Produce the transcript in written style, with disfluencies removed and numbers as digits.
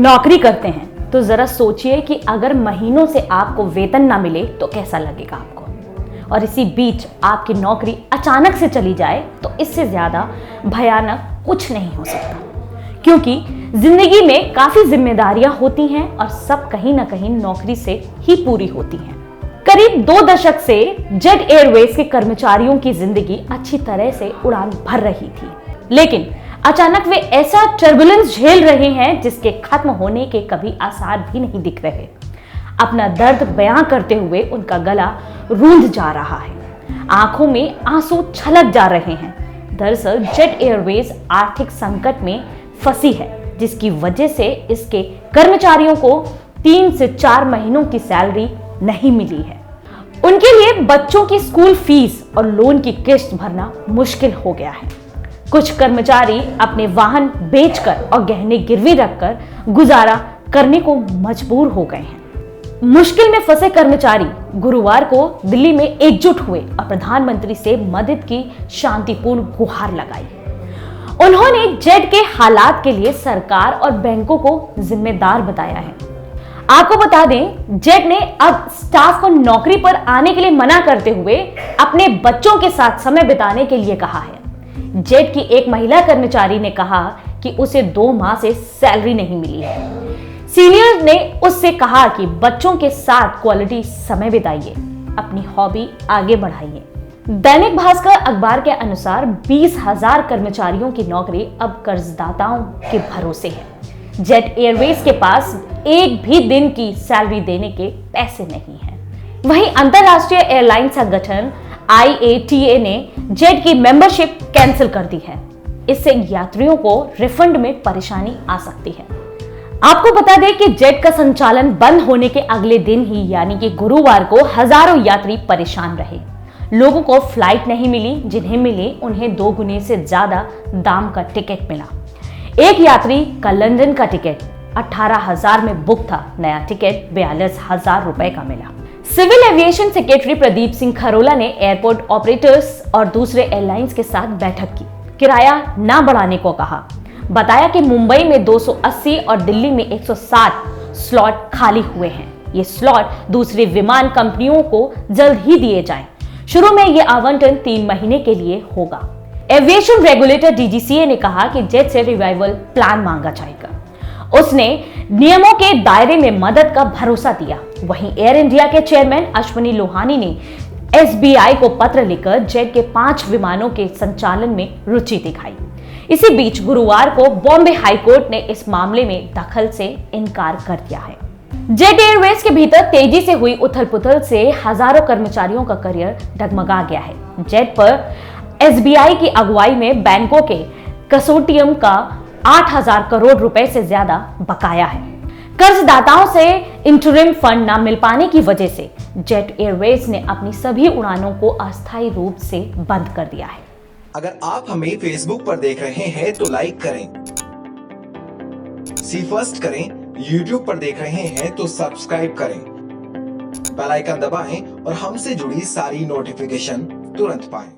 नौकरी करते हैं तो जरा सोचिए कि अगर महीनों से आपको वेतन ना मिले तो कैसा लगेगा आपको। और इसी बीच आपकी नौकरी अचानक से चली जाए तो इससे ज्यादा भयानक कुछ नहीं हो सकता, क्योंकि जिंदगी में काफी जिम्मेदारियां होती हैं और सब कहीं ना कहीं नौकरी से ही पूरी होती हैं। करीब 2 दशक से जेट एयरवेज के कर्मचारियों की जिंदगी अच्छी तरह से उड़ान भर रही थी, लेकिन अचानक वे ऐसा टर्बुलेंस झेल रहे हैं जिसके खत्म होने के कभी आसार भी नहीं दिख रहे। अपना दर्द बयां करते हुए उनका गला रूंध जा रहा है, आंखों में आंसू छलक जा रहे हैं। दरअसल जेट एयरवेज आर्थिक संकट में फंसी है, जिसकी वजह से इसके कर्मचारियों को 3 से 4 महीनों की सैलरी नहीं मिली है। उनके लिए बच्चों की स्कूल फीस और लोन की किस्त भरना मुश्किल हो गया है। कुछ कर्मचारी अपने वाहन बेचकर और गहने गिरवी रखकर गुजारा करने को मजबूर हो गए हैं। मुश्किल में फंसे कर्मचारी गुरुवार को दिल्ली में एकजुट हुए और प्रधानमंत्री से मदद की शांतिपूर्ण गुहार लगाई। उन्होंने जेट के हालात के लिए सरकार और बैंकों को जिम्मेदार बताया है। आपको बता दें, जेट ने अब स्टाफ को नौकरी पर आने के लिए मना करते हुए अपने बच्चों के साथ समय बिताने के लिए कहा है। जेट की एक महिला कर्मचारी ने कहा कि उसे 2 माह से सैलरी नहीं मिली है। सीनियर ने उससे कहा कि बच्चों के साथ क्वालिटी समय बिताइए, अपनी हॉबी आगे बढ़ाइए। दैनिक भास्कर अखबार के अनुसार 20,000 कर्मचारियों की नौकरी अब कर्जदाताओं के भरोसे है। जेट एयरवेज के पास एक भी दिन की सैलरी देने के पैसे नहीं है। वहीं अंतरराष्ट्रीय एयरलाइन संगठन IATA ने जेट की मेंबरशिप कैंसिल कर दी है। इससे यात्रियों को रिफंड में परेशानी आ सकती है। आपको बता दें कि जेट का संचालन बंद होने के अगले दिन ही यानी कि गुरुवार को हजारों यात्री परेशान रहे। लोगों को फ्लाइट नहीं मिली, जिन्हें मिली उन्हें 2 गुने से ज्यादा दाम का टिकट मिला। एक यात्री का लंदन का टिकट 18,000 में बुक था, नया टिकट 42,000 रुपए का मिला। Civil aviation secretary Pradeep Singh Kharola ने एयरपोर्ट ऑपरेटर्स और दूसरे एयरलाइंस के साथ बैठक की, किराया ना बढ़ाने को कहा। बताया कि मुंबई में 280 और दिल्ली में 160 स्लॉट खाली हुए हैं। ये स्लॉट दूसरी विमान कंपनियों को जल्द ही दिए जाएं। शुरू में यह आवंटन 3 महीने के लिए होगा। एविएशन रेगुलेटर DGCA ने कहा कि जेट से रिवाइवल प्लान मांगा जाएगा। उसने नियमों के दायरे में मदद का भरोसा दिया। वहीं एयर इंडिया के चेयरमैन अश्वनी लोहानी ने SBI को पत्र लिखकर जेट के 5 विमानों के संचालन में रुचि दिखाई। इसी बीच गुरुवार को बॉम्बे हाईकोर्ट ने इस मामले में दखल से इनकार कर दिया है। जेट एयरवेज के भीतर तेजी से हुई उथल-पुथल से हजारों कर्मचारियों का करियर डगमगा गया है। जेट पर SBI की अगुवाई में बैंकों के कंसोर्टियम का 8,000 करोड़ रुपए से ज्यादा बकाया है। कर्जदाताओं से इंटरिम फंड न मिल पाने की वजह से जेट एयरवेज ने अपनी सभी उड़ानों को अस्थायी रूप से बंद कर दिया है। अगर आप हमें फेसबुक पर देख रहे हैं तो लाइक करें, सी फर्स्ट करें, यूट्यूब पर देख रहे हैं तो सब्सक्राइब करें, बेल आइकन दबाएं और हमसे जुड़ी सारी नोटिफिकेशन तुरंत पाएं।